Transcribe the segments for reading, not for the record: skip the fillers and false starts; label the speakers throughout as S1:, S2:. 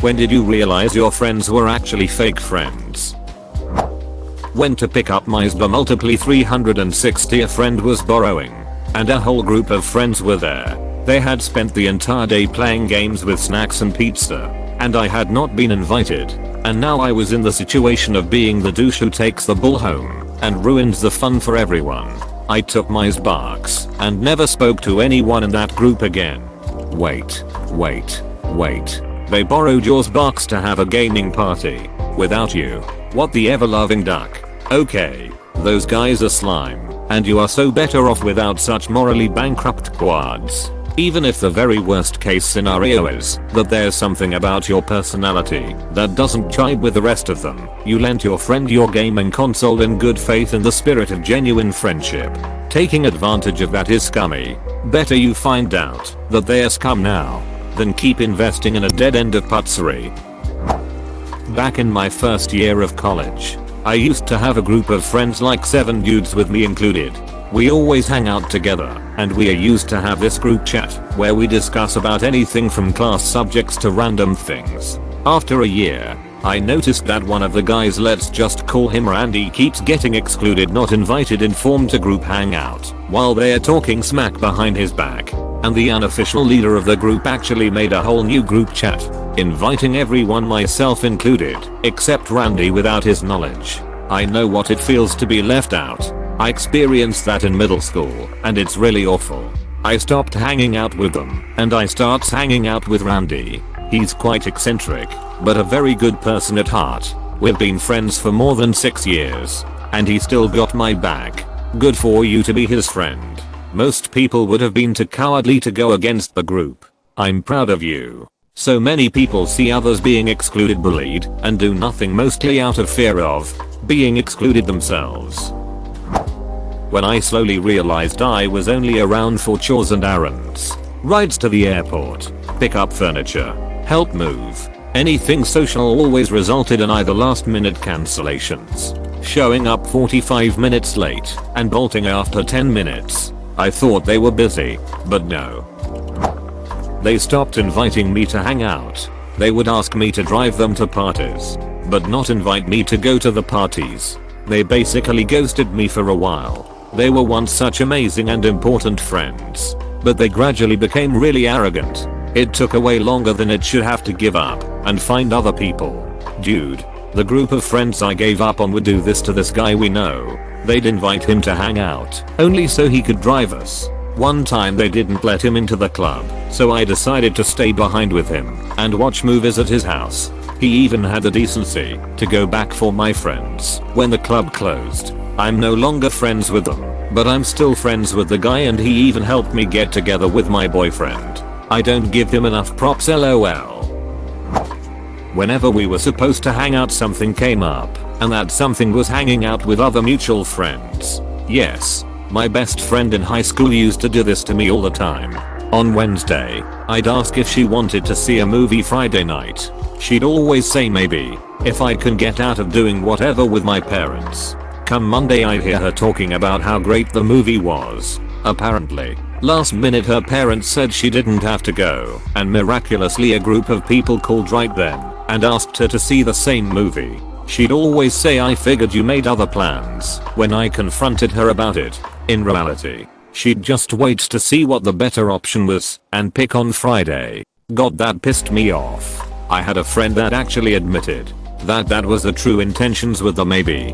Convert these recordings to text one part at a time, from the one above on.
S1: When did you realize your friends were actually fake friends? Went to pick up my SBA multiply 360 a friend was borrowing. And a whole group of friends were there. They had spent the entire day playing games with snacks and pizza. And I had not been invited. And now I was in the situation of being the douche who takes the bull home and ruins the fun for everyone. I took my sparks and never spoke to anyone in that group again. Wait. They borrowed your sparks to have a gaming party. Without you. What the ever-loving duck. Okay. Those guys are slime. And you are so better off without such morally bankrupt quads. Even if the very worst case scenario is that there's something about your personality that doesn't jibe with the rest of them, you lent your friend your gaming console in good faith in the spirit of genuine friendship. Taking advantage of that is scummy. Better you find out that they're scum now than keep investing in a dead end of putzery. Back in my first year of college, I used to have a group of friends like 7 dudes with me included. We always hang out together, and we are used to have this group chat where we discuss about anything from class subjects to random things. After a year, I noticed that one of the guys, let's just call him Randy, keeps getting excluded, not invited, informed to group hangout, while they're talking smack behind his back. And the unofficial leader of the group actually made a whole new group chat, inviting everyone, myself included, except Randy, without his knowledge. I know what it feels to be left out. I experienced that in middle school, and it's really awful. I stopped hanging out with them, and I starts hanging out with Randy. He's quite eccentric, but a very good person at heart. We've been friends for more than 6 years, and he still got my back. Good for you to be his friend. Most people would have been too cowardly to go against the group. I'm proud of you. So many people see others being excluded, bullied, and do nothing, mostly out of fear of being excluded themselves. When I slowly realized I was only around for chores and errands, rides to the airport, pick up furniture, help move, anything social, always resulted in either last minute cancellations, showing up 45 minutes late, and bolting after 10 minutes. I thought they were busy, but no. They stopped inviting me to hang out. They would ask me to drive them to parties, but not invite me to go to the parties. They basically ghosted me for a while. They were once such amazing and important friends, but they gradually became really arrogant. It took way longer than it should have to give up and find other people. Dude, the group of friends I gave up on would do this to this guy we know. They'd invite him to hang out, only so he could drive us. One time they didn't let him into the club, so I decided to stay behind with him and watch movies at his house. He even had the decency to go back for my friends when the club closed. I'm no longer friends with them, but I'm still friends with the guy, and he even helped me get together with my boyfriend. I don't give him enough props, lol. Whenever we were supposed to hang out, something came up, and that something was hanging out with other mutual friends. Yes, my best friend in high school used to do this to me all the time. On Wednesday, I'd ask if she wanted to see a movie Friday night. She'd always say maybe, if I can get out of doing whatever with my parents. Come Monday, I'd hear her talking about how great the movie was. Apparently, last minute her parents said she didn't have to go, and miraculously a group of people called right then and asked her to see the same movie. She'd always say, I figured you made other plans, when I confronted her about it. In reality, she'd just wait to see what the better option was and pick on Friday. God, that pissed me off. I had a friend that actually admitted that was the true intentions with the maybe.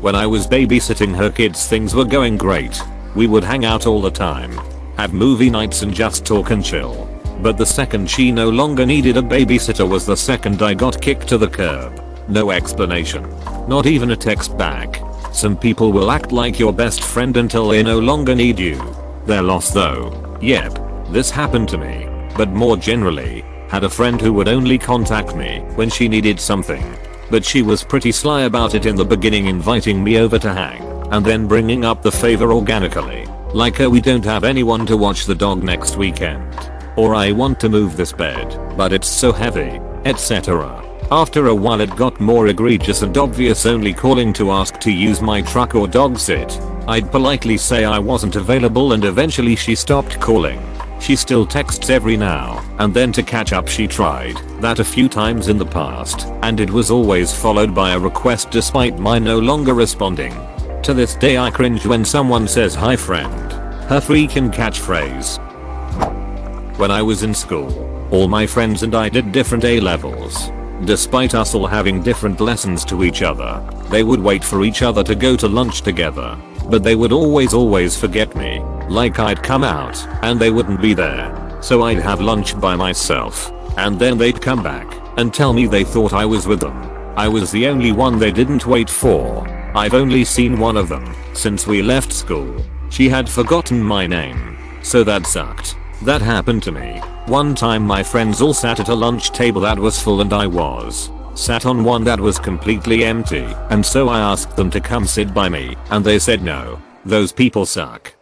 S1: When I was babysitting her kids, things were going great. We would hang out all the time, have movie nights, and just talk and chill. But the second she no longer needed a babysitter was the second I got kicked to the curb. No explanation. Not even a text back. Some people will act like your best friend until they no longer need you. They're lost though. Yep, this happened to me. But more generally, had a friend who would only contact me when she needed something. But she was pretty sly about it in the beginning, inviting me over to hang, and then bringing up the favor organically. Like, we don't have anyone to watch the dog next weekend. Or I want to move this bed, but it's so heavy, etc. After a while it got more egregious and obvious, only calling to ask to use my truck or dog sit. I'd politely say I wasn't available, and eventually she stopped calling. She still texts every now and then to catch up. She tried that a few times in the past, and it was always followed by a request despite my no longer responding. To this day I cringe when someone says hi friend. Her freaking catchphrase. When I was in school, all my friends and I did different A-levels. Despite us all having different lessons to each other, they would wait for each other to go to lunch together. But they would always forget me. Like I'd come out and they wouldn't be there. So I'd have lunch by myself. And then they'd come back and tell me they thought I was with them. I was the only one they didn't wait for. I've only seen one of them since we left school. She had forgotten my name. So that sucked. That happened to me. One time my friends all sat at a lunch table that was full and I was sat on one that was completely empty, and so I asked them to come sit by me and they said no. Those people suck.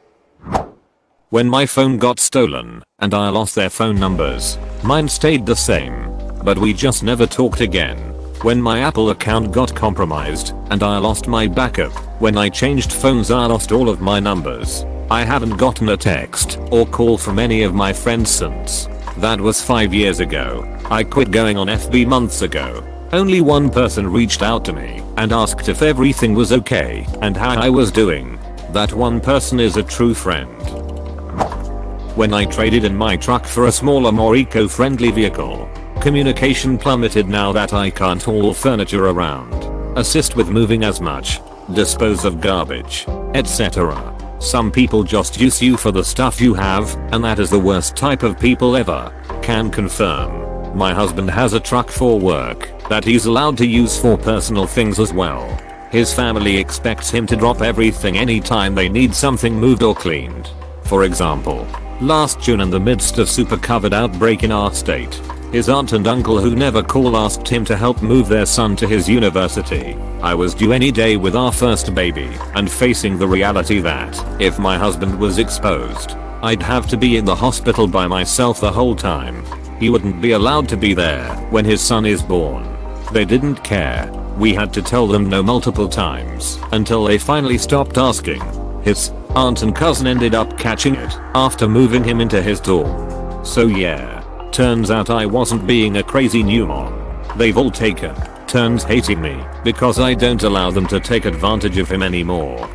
S1: When my phone got stolen and I lost their phone numbers, mine stayed the same, but we just never talked again. When my Apple account got compromised and I lost my backup, when I changed phones I lost all of my numbers. I haven't gotten a text or call from any of my friends since. That was 5 years ago. I quit going on FB months ago. Only one person reached out to me and asked if everything was okay and how I was doing. That one person is a true friend. When I traded in my truck for a smaller, more eco-friendly vehicle, communication plummeted now that I can't haul furniture around, assist with moving as much, dispose of garbage, etc. Some people just use you for the stuff you have, and that is the worst type of people ever. Can confirm. My husband has a truck for work that he's allowed to use for personal things as well. His family expects him to drop everything anytime they need something moved or cleaned. For example, last June in the midst of super COVID outbreak in our state, his aunt and uncle who never call asked him to help move their son to his university. I was due any day with our first baby and facing the reality that if my husband was exposed, I'd have to be in the hospital by myself the whole time. He wouldn't be allowed to be there when his son is born. They didn't care. We had to tell them no multiple times until they finally stopped asking. His aunt and cousin ended up catching it after moving him into his dorm. So yeah, turns out I wasn't being a crazy new mom. They've all taken turns hating me because I don't allow them to take advantage of him anymore.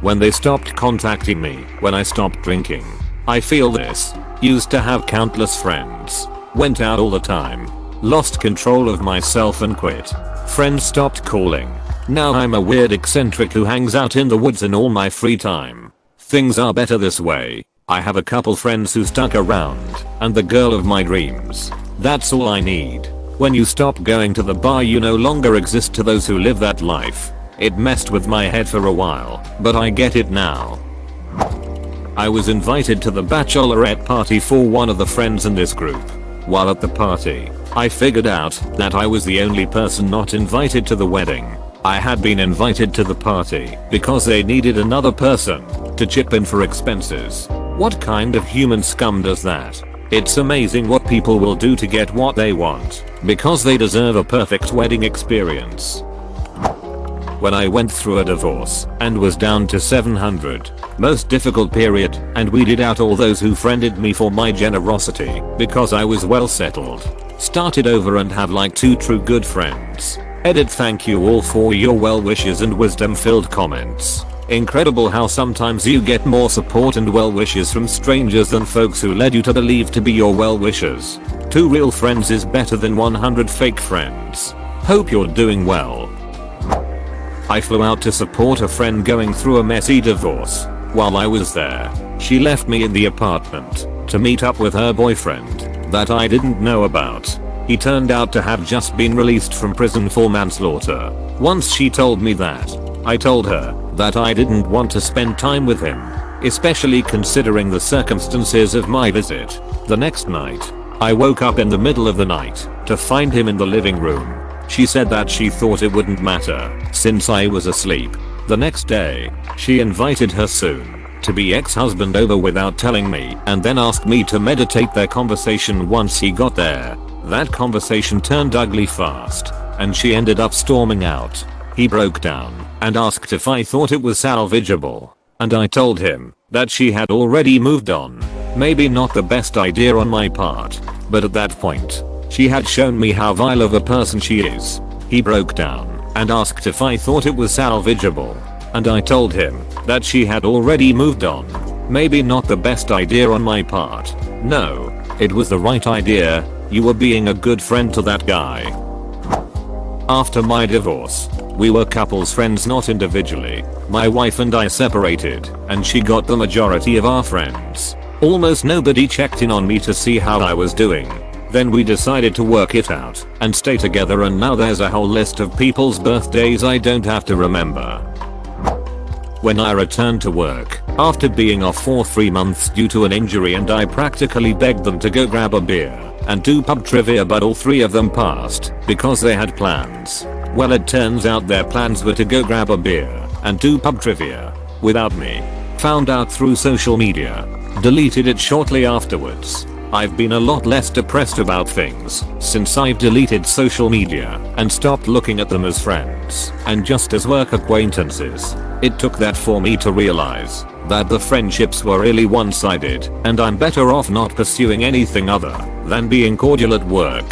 S1: When they stopped contacting me when I stopped drinking. I feel this. Used to have countless friends. Went out all the time. Lost control of myself and quit. Friends stopped calling. Now I'm a weird eccentric who hangs out in the woods in all my free time. Things are better this way. I have a couple friends who stuck around and the girl of my dreams. That's all I need. When you stop going to the bar you no longer exist to those who live that life. It messed with my head for a while, but I get it now. I was invited to the bachelorette party for one of the friends in this group. While at the party, I figured out that I was the only person not invited to the wedding. I had been invited to the party because they needed another person to chip in for expenses. What kind of human scum does that? It's amazing what people will do to get what they want because they deserve a perfect wedding experience. When I went through a divorce and was down to 700, most difficult period, and weeded out all those who friended me for my generosity because I was well settled. Started over and have like 2 true good friends. Edit. Thank you all for your well wishes and wisdom filled comments. Incredible how sometimes you get more support and well wishes from strangers than folks who led you to believe to be your well wishers. 2 real friends is better than 100 fake friends. Hope you're doing well. I flew out to support a friend going through a messy divorce. While I was there, she left me in the apartment to meet up with her boyfriend that I didn't know about. He turned out to have just been released from prison for manslaughter. Once she told me that, I told her that I didn't want to spend time with him, especially considering the circumstances of my visit. The next night, I woke up in the middle of the night to find him in the living room. She said that she thought it wouldn't matter since I was asleep. The next day, she invited her soon-to-be ex-husband over without telling me and then asked me to meditate their conversation once he got there. That conversation turned ugly fast, and she ended up storming out. He broke down and asked if I thought it was salvageable, and I told him that she had already moved on. Maybe not the best idea on my part, but at that point, she had shown me how vile of a person she is. He broke down and asked if I thought it was salvageable, and I told him that she had already moved on. Maybe not the best idea on my part. No, it was the right idea. You were being a good friend to that guy. After my divorce, we were couples friends, not individually. My wife and I separated, and she got the majority of our friends. Almost nobody checked in on me to see how I was doing. Then we decided to work it out and stay together, and now there's a whole list of people's birthdays I don't have to remember. When I returned to work, after being off for 3 months due to an injury, and I practically begged them to go grab a beer and do pub trivia, but all 3 of them passed because they had plans. Well, it turns out their plans were to go grab a beer and do pub trivia without me. Found out through social media. Deleted it shortly afterwards. I've been a lot less depressed about things since I've deleted social media and stopped looking at them as friends and just as work acquaintances. It took that for me to realize that the friendships were really one-sided, and I'm better off not pursuing anything other than being cordial at work.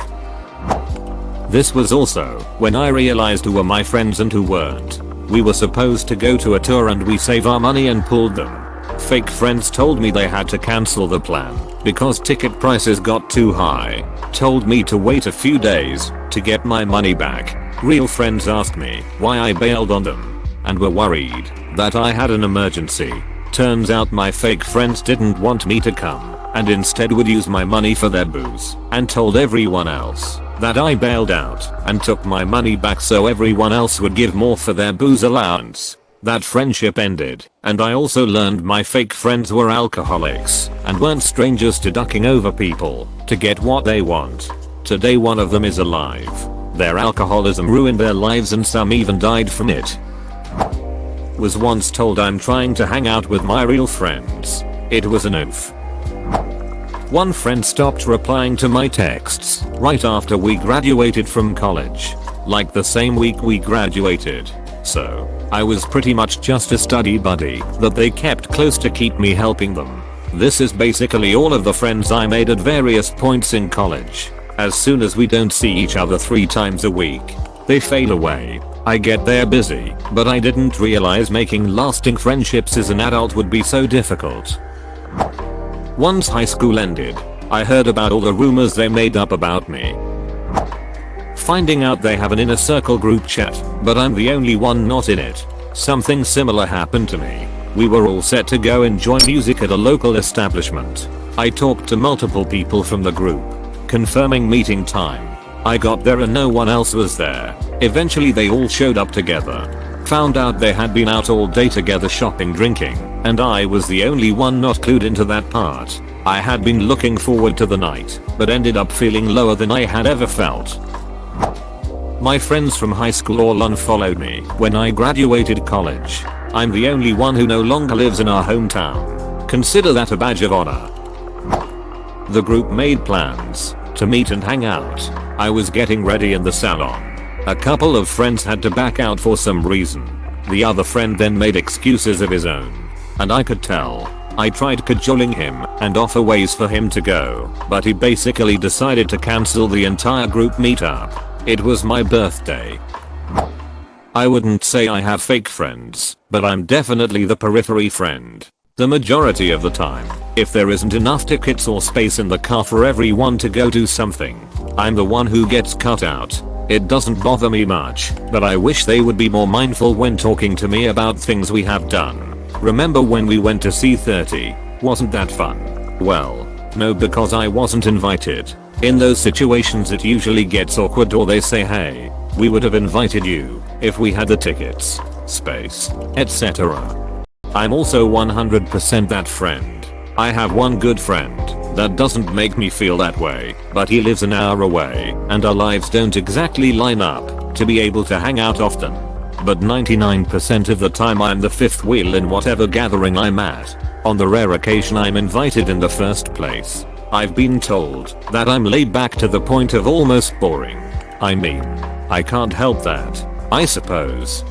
S1: This was also when I realized who were my friends and who weren't. We were supposed to go to a tour and we saved our money and pulled them. Fake friends told me they had to cancel the plan because ticket prices got too high. Told me to wait a few days to get my money back. Real friends asked me why I bailed on them and were worried that I had an emergency. Turns out my fake friends didn't want me to come and instead would use my money for their booze, and told everyone else that I bailed out and took my money back so everyone else would give more for their booze allowance. That friendship ended, and I also learned my fake friends were alcoholics and weren't strangers to ducking over people to get what they want. Today one of them is alive. Their alcoholism ruined their lives and some even died from it. Was once told I'm trying to hang out with my real friends. It was an oof. One friend stopped replying to my texts right after we graduated from college. Like the same week we graduated. So, I was pretty much just a study buddy that they kept close to keep me helping them. This is basically all of the friends I made at various points in college. As soon as we don't see each other 3 times a week, they fade away. I get they're busy, but I didn't realize making lasting friendships as an adult would be so difficult. Once high school ended, I heard about all the rumors they made up about me. Finding out they have an inner circle group chat, but I'm the only one not in it. Something similar happened to me. We were all set to go enjoy music at a local establishment. I talked to multiple people from the group, confirming meeting time. I got there and no one else was there. Eventually they all showed up together. Found out they had been out all day together shopping, drinking, and I was the only one not clued into that part. I had been looking forward to the night, but ended up feeling lower than I had ever felt. My friends from high school all unfollowed me when I graduated college. I'm the only one who no longer lives in our hometown. Consider that a badge of honor. The group made plans to meet and hang out. I was getting ready in the salon. A couple of friends had to back out for some reason. The other friend then made excuses of his own, and I could tell. I tried cajoling him and offer ways for him to go, but he basically decided to cancel the entire group meetup. It was my birthday. I wouldn't say I have fake friends, but I'm definitely the periphery friend. The majority of the time, if there isn't enough tickets or space in the car for everyone to go do something, I'm the one who gets cut out. It doesn't bother me much, but I wish they would be more mindful when talking to me about things we have done. Remember when we went to C30? Wasn't that fun? Well, no, because I wasn't invited. In those situations it usually gets awkward, or they say, hey, we would have invited you if we had the tickets, space, etc. I'm also 100% that friend. I have one good friend that doesn't make me feel that way, but he lives an hour away and our lives don't exactly line up to be able to hang out often. But 99% of the time I'm the fifth wheel in whatever gathering I'm at. On the rare occasion I'm invited in the first place, I've been told that I'm laid back to the point of almost boring. I mean, I can't help that, I suppose.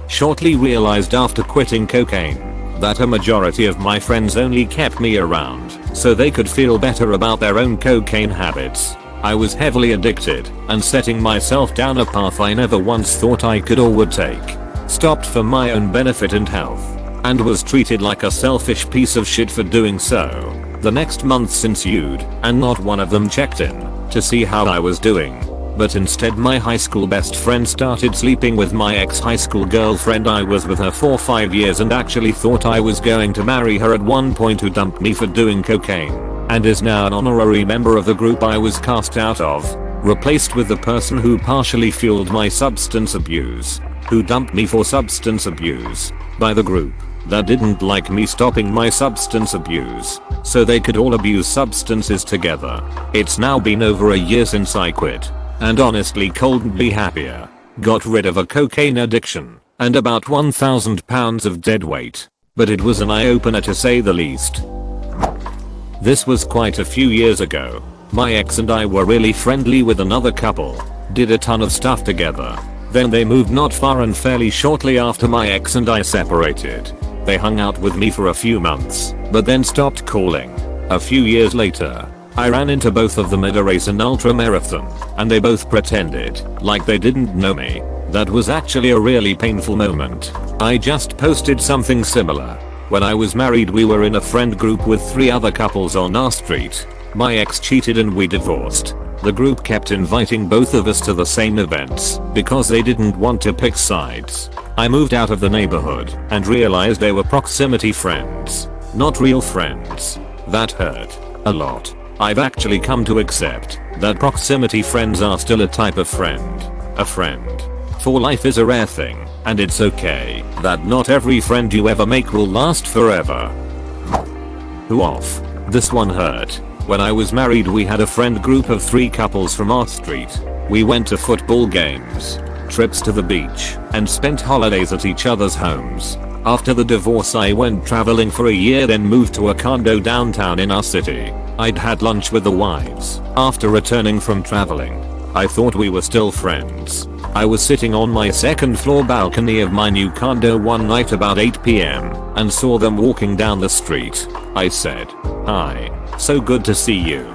S1: Shortly realized after quitting cocaine that a majority of my friends only kept me around so they could feel better about their own cocaine habits. I was heavily addicted and setting myself down a path I never once thought I could or would take. Stopped for my own benefit and health, and was treated like a selfish piece of shit for doing so. The next month ensued, and not one of them checked in to see how I was doing. But instead my high school best friend started sleeping with my ex-high school girlfriend. I was with her for 5 years and actually thought I was going to marry her at one point, who dumped me for doing cocaine, and is now an honorary member of the group I was cast out of, replaced with the person who partially fueled my substance abuse, who dumped me for substance abuse, by the group that didn't like me stopping my substance abuse, so they could all abuse substances together. It's now been over a year since I quit, and honestly couldn't be happier. Got rid of a cocaine addiction and about 1,000 pounds of dead weight, but it was an eye-opener to say the least. This was quite a few years ago. My ex and I were really friendly with another couple, did a ton of stuff together. Then they moved not far, and fairly shortly after my ex and I separated. They hung out with me for a few months, but then stopped calling. A few years later, I ran into both of them at a race, an ultra marathon, and they both pretended like they didn't know me. That was actually a really painful moment. I just posted something similar. When I was married, we were in a friend group with 3 other couples on our street. My ex cheated and we divorced. The group kept inviting both of us to the same events because they didn't want to pick sides. I moved out of the neighborhood and realized they were proximity friends, not real friends. That hurt a lot. I've actually come to accept that proximity friends are still a type of friend. A friend for life is a rare thing, and it's okay that not every friend you ever make will last forever. Who off? This one hurt. When I was married, we had a friend group of 3 couples from our street. We went to football games, trips to the beach, and spent holidays at each other's homes. After the divorce, I went traveling for a year, then moved to a condo downtown in our city. I'd had lunch with the wives. After returning from traveling, I thought we were still friends. I was sitting on my 2nd floor balcony of my new condo one night about 8 p.m. and saw them walking down the street. I said, "Hi, so good to see you."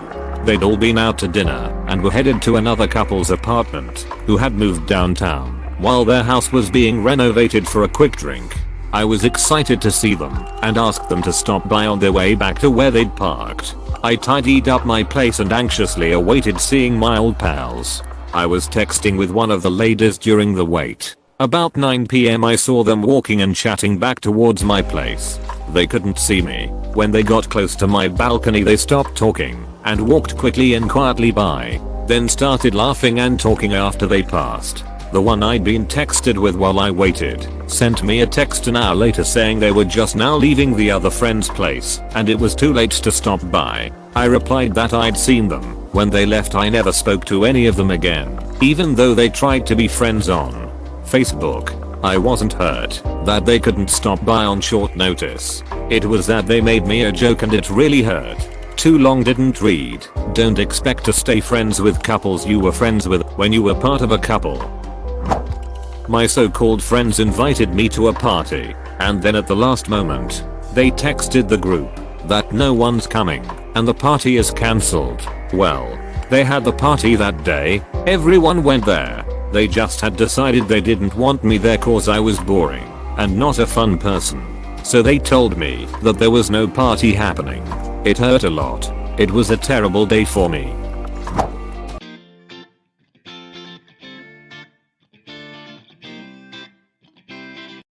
S1: They'd all been out to dinner and were headed to another couple's apartment who had moved downtown while their house was being renovated for a quick drink. I was excited to see them and asked them to stop by on their way back to where they'd parked. I tidied up my place and anxiously awaited seeing my old pals. I was texting with one of the ladies during the wait. About 9 p.m. I saw them walking and chatting back towards my place. They couldn't see me. When they got close to my balcony, they stopped talking and walked quickly and quietly by, then started laughing and talking after they passed. The one I'd been texted with while I waited sent me a text an hour later saying they were just now leaving the other friend's place and it was too late to stop by. I replied that I'd seen them. When they left, I never spoke to any of them again, even though they tried to be friends on Facebook. I wasn't hurt that they couldn't stop by on short notice. It was that they made me a joke and it really hurt. Too long didn't read. Don't expect to stay friends with couples you were friends with when you were part of a couple. My so-called friends invited me to a party, and then at the last moment, they texted the group that no one's coming and the party is cancelled. Well, they had the party that day. Everyone went there. They just had decided they didn't want me there cause I was boring and not a fun person. So they told me that there was no party happening. It hurt a lot. It was a terrible day for me.